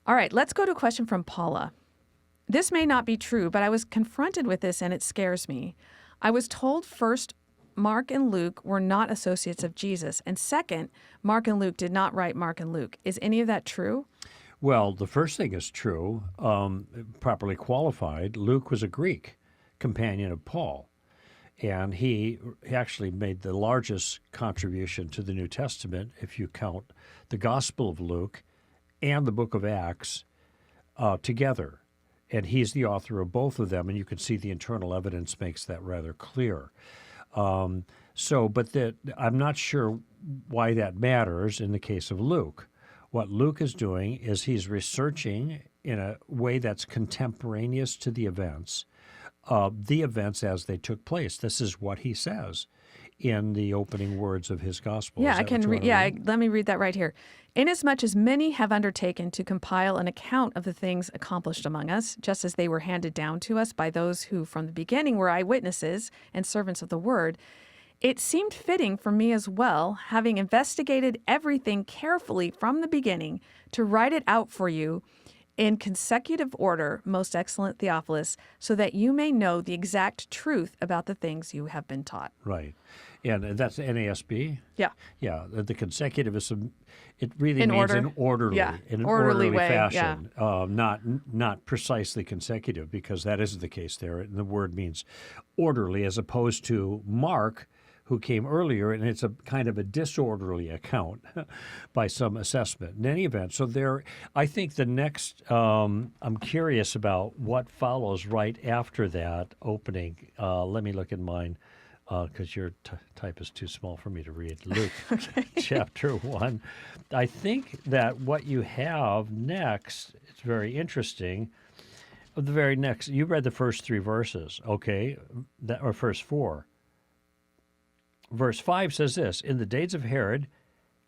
All right, let's go to a question from Paula. This may not be true, but I was confronted with this and it scares me. I was told first, Mark and Luke were not associates of Jesus. And second, Mark and Luke did not write Mark and Luke. Is any of that true? Well, the first thing is true, properly qualified. Luke was a Greek companion of Paul, and he actually made the largest contribution to the New Testament if you count the Gospel of Luke and the book of Acts together. And he's the author of both of them, and you can see the internal evidence makes that rather clear. I'm not sure why that matters in the case of Luke. What Luke is doing is he's researching in a way that's contemporaneous to the events as they took place. This is what he says in the opening words of his gospel. Yeah, I can read. Let me read that right here. Inasmuch as many have undertaken to compile an account of the things accomplished among us, just as they were handed down to us by those who from the beginning were eyewitnesses and servants of the word, it seemed fitting for me as well, having investigated everything carefully from the beginning, to write it out for you in consecutive order, most excellent Theophilus, so that you may know the exact truth about the things you have been taught. Right. And that's NASB? Yeah. Yeah. The consecutive is it really in means order. in orderly, yeah. in an orderly way, fashion, not precisely consecutive, because that isn't the case there. And the word means orderly, as opposed to Mark, who came earlier, and it's a kind of a disorderly account by some assessment. In any event, so there, I think the next, I'm curious about what follows right after that opening. Let me look in mine, because your type is too small for me to read. Luke chapter 1. I think that what you have next, it's very interesting. The very next, you read the first 3 verses, okay, or first 4. Verse 5 says this: In the days of Herod,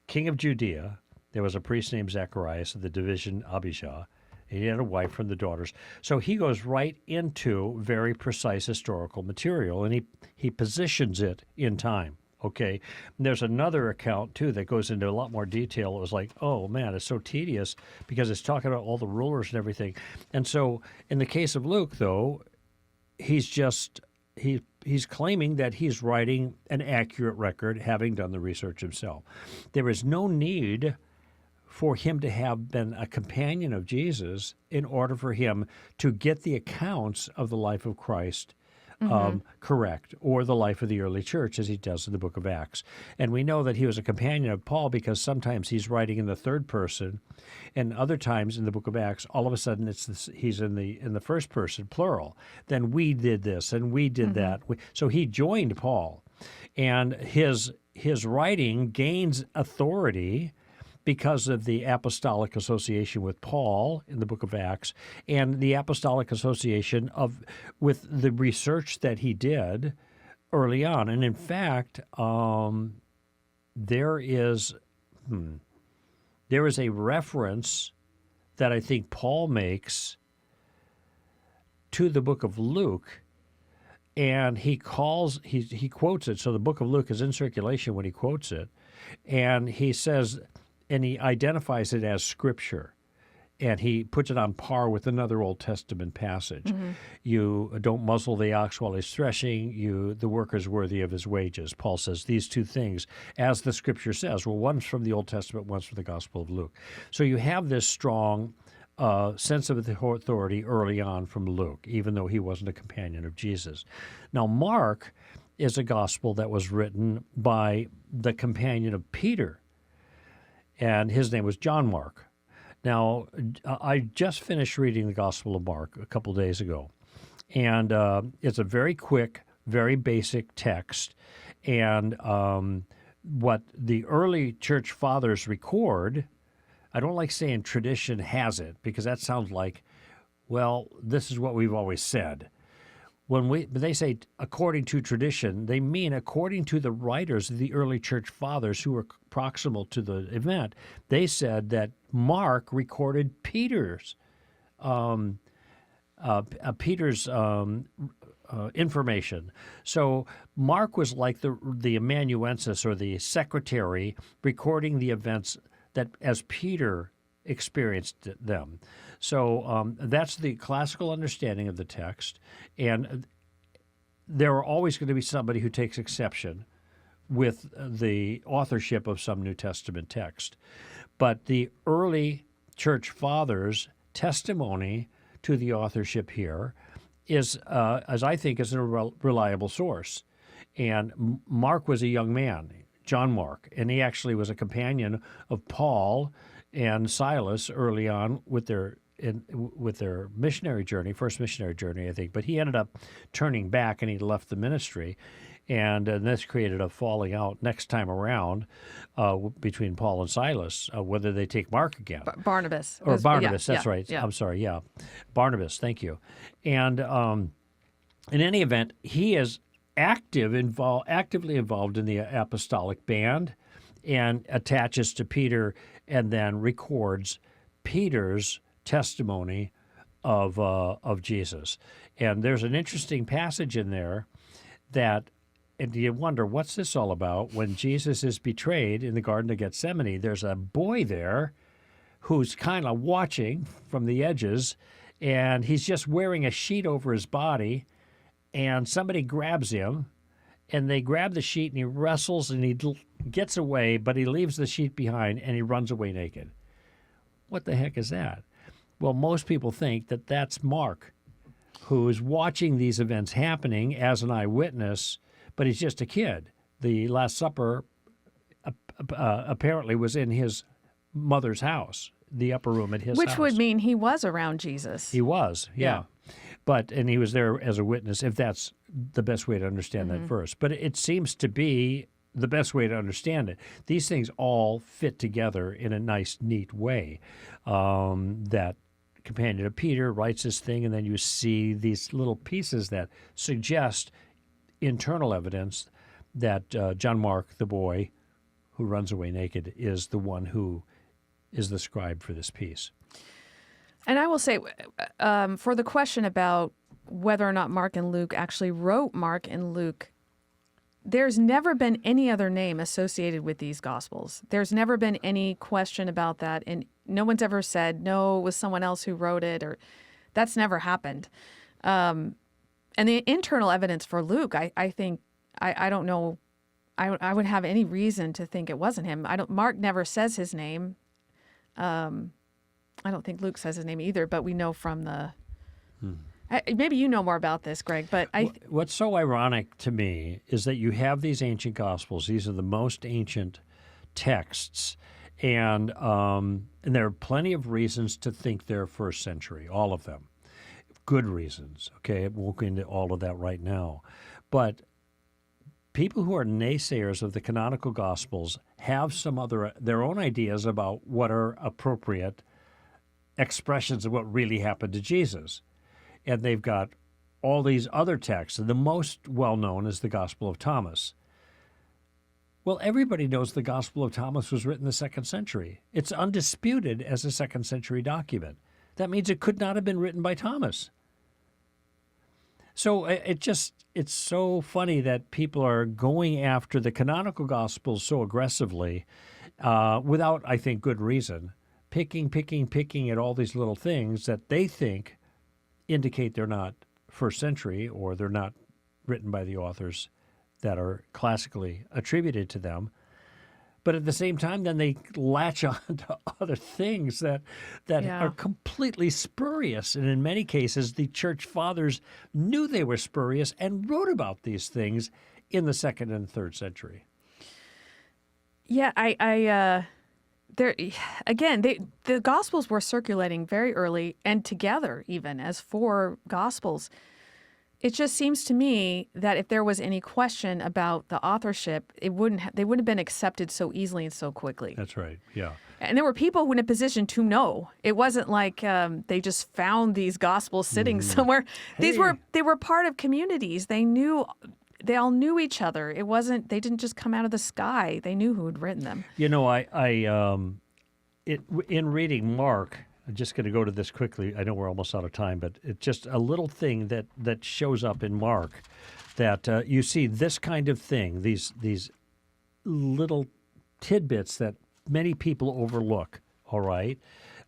king of Judea, there was a priest named Zacharias of the division Abijah, and he had a wife from the daughters. So he goes right into very precise historical material, and he positions it in time. Okay, and there's another account, too, that goes into a lot more detail. It was like, oh, man, it's so tedious because it's talking about all the rulers and everything. And so in the case of Luke, though, he's claiming that he's writing an accurate record, having done the research himself. There is no need for him to have been a companion of Jesus in order for him to get the accounts of the life of Christ correct, or the life of the early church, as he does in the book of Acts. And we know that he was a companion of Paul because sometimes he's writing in the third person, and other times in the book of Acts, all of a sudden he's in the first person, plural. Then we did this and we did that. So he joined Paul, and his writing gains authority because of the apostolic association with Paul in the book of Acts, and the apostolic association with the research that he did early on. And in fact, there is a reference that I think Paul makes to the book of Luke, and he quotes it. So the book of Luke is in circulation when he quotes it, and he says, and he identifies it as Scripture, and he puts it on par with another Old Testament passage. You don't muzzle the ox while he's threshing. The worker is worthy of his wages. Paul says these two things, as the Scripture says. Well, one's from the Old Testament, one's from the Gospel of Luke. So you have this strong sense of authority early on from Luke, even though he wasn't a companion of Jesus. Now, Mark is a gospel that was written by the companion of Peter, and his name was John Mark. Now, I just finished reading the Gospel of Mark a couple days ago, and it's a very quick, very basic text, and what the early church fathers record, I don't like saying tradition has it, because that sounds like, well, this is what we've always said. When they say according to tradition, they mean according to the writers of the early church fathers who were proximal to the event. They said that Mark recorded Peter's information. So Mark was like the amanuensis, or the secretary, recording the events that as Peter experienced them. So that's the classical understanding of the text, and there are always going to be somebody who takes exception with the authorship of some New Testament text. But the early church fathers' testimony to the authorship here is, as I think, is a reliable source. And Mark was a young man, John Mark, and he actually was a companion of Paul and Silas early on with their missionary journey, first missionary journey, I think. But he ended up turning back and he left the ministry. And this created a falling out next time around between Paul and Silas, whether they take Mark again. Barnabas. Or Barnabas, yeah, that's right. Yeah. I'm sorry, yeah. Barnabas, thank you. And in any event, he is actively involved in the apostolic band and attaches to Peter and then records Peter's testimony of Jesus. And there's an interesting passage in there that, and you wonder, what's this all about? When Jesus is betrayed in the Garden of Gethsemane, there's a boy there who's kind of watching from the edges, and he's just wearing a sheet over his body, and somebody grabs him, and they grab the sheet, and he wrestles, and he gets away, but he leaves the sheet behind, and he runs away naked. What the heck is that? Well, most people think that that's Mark, who is watching these events happening as an eyewitness, but he's just a kid. The Last Supper apparently was in his mother's house, the upper room at his house. Which would mean he was around Jesus. He was, yeah. And he was there as a witness, if that's the best way to understand that verse. But it seems to be the best way to understand it. These things all fit together in a nice, neat way. That companion of Peter writes this thing, and then you see these little pieces that suggest internal evidence that John Mark, the boy who runs away naked, is the one who is the scribe for this piece. And I will say, for the question about whether or not Mark and Luke actually wrote Mark and Luke, there's never been any other name associated with these Gospels. There's never been any question about that, and no one's ever said, no, it was someone else who wrote it, or that's never happened. And the internal evidence for Luke, I think, I don't know, I would have any reason to think it wasn't him. Mark never says his name. I don't think Luke says his name either, but we know from the... maybe you know more about this, Greg, but What's so ironic to me is that you have these ancient Gospels. These are the most ancient texts, and there are plenty of reasons to think they're first century, all of them. Good reasons, okay? I won't go into all of that right now. But people who are naysayers of the canonical Gospels have their own ideas about what are appropriate expressions of what really happened to Jesus. And they've got all these other texts, and the most well-known is the Gospel of Thomas. Well, everybody knows the Gospel of Thomas was written in the 2nd century. It's undisputed as a 2nd century document. That means it could not have been written by Thomas. So it's so funny that people are going after the canonical Gospels so aggressively without, I think, good reason, picking at all these little things that they think indicate they're not first century or they're not written by the authors that are classically attributed to them. But at the same time, then they latch on to other things that are completely spurious. And in many cases, the church fathers knew they were spurious and wrote about these things in the 2nd and 3rd century. Yeah, the Gospels were circulating very early and together even as 4 Gospels. It just seems to me that if there was any question about the authorship, they wouldn't have been accepted so easily and so quickly. That's right, yeah. And there were people who were in a position to know. It wasn't like they just found these Gospels sitting somewhere. Hey. They were part of communities. They all knew each other. They didn't just come out of the sky. They knew who had written them. You know, in reading Mark, I'm just going to go to this quickly. I know we're almost out of time, but it's just a little thing that shows up in Mark that you see this kind of thing, these little tidbits that many people overlook, all right?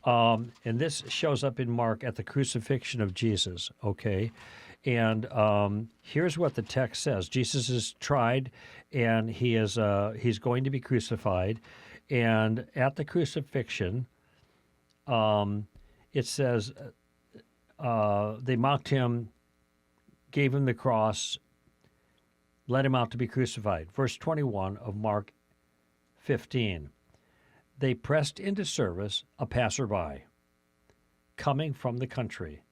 And this shows up in Mark at the crucifixion of Jesus, okay? And here's what the text says. Jesus is tried, and he's going to be crucified. And at the crucifixion, it says they mocked him, gave him the cross, led him out to be crucified. Verse 21 of Mark 15. They pressed into service a passerby coming from the country,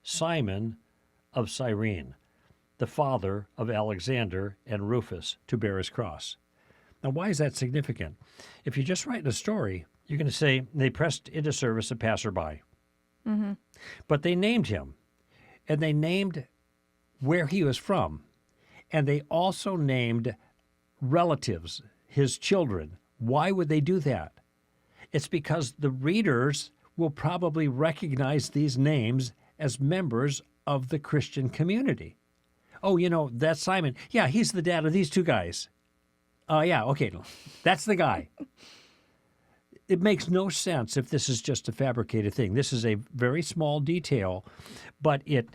Simon of Cyrene, the father of Alexander and Rufus, to bear his cross. Now, why is that significant? If you just write a story, you're going to say they pressed into service a passerby. Mm-hmm. But they named him, and they named where he was from, and they also named relatives, his children. Why would they do that? It's because the readers will probably recognize these names as members of the Christian community. Oh, that's Simon. Yeah, he's the dad of these two guys. Yeah, okay, that's the guy. It makes no sense if this is just a fabricated thing. This is a very small detail, but it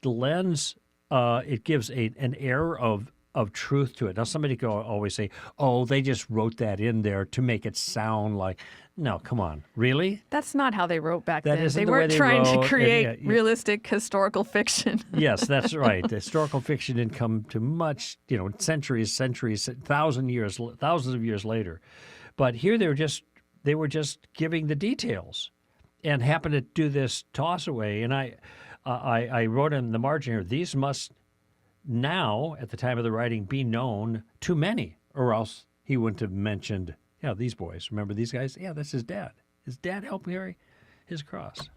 lends, it gives an air of truth to it. Now, somebody could always say, oh, they just wrote that in there to make it sound like, no, come on, really? That's not how they wrote back That then. isn't They the way weren't they trying wrote, to create and, realistic historical fiction. Yes, that's right. The historical fiction didn't come to much, centuries, thousands of years later. But here they were just giving the details and happened to do this toss away. And I wrote in the margin here, these must now, at the time of the writing, be known to many, or else he wouldn't have mentioned, these boys. Remember these guys? Yeah, that's his dad. His dad helped carry his cross.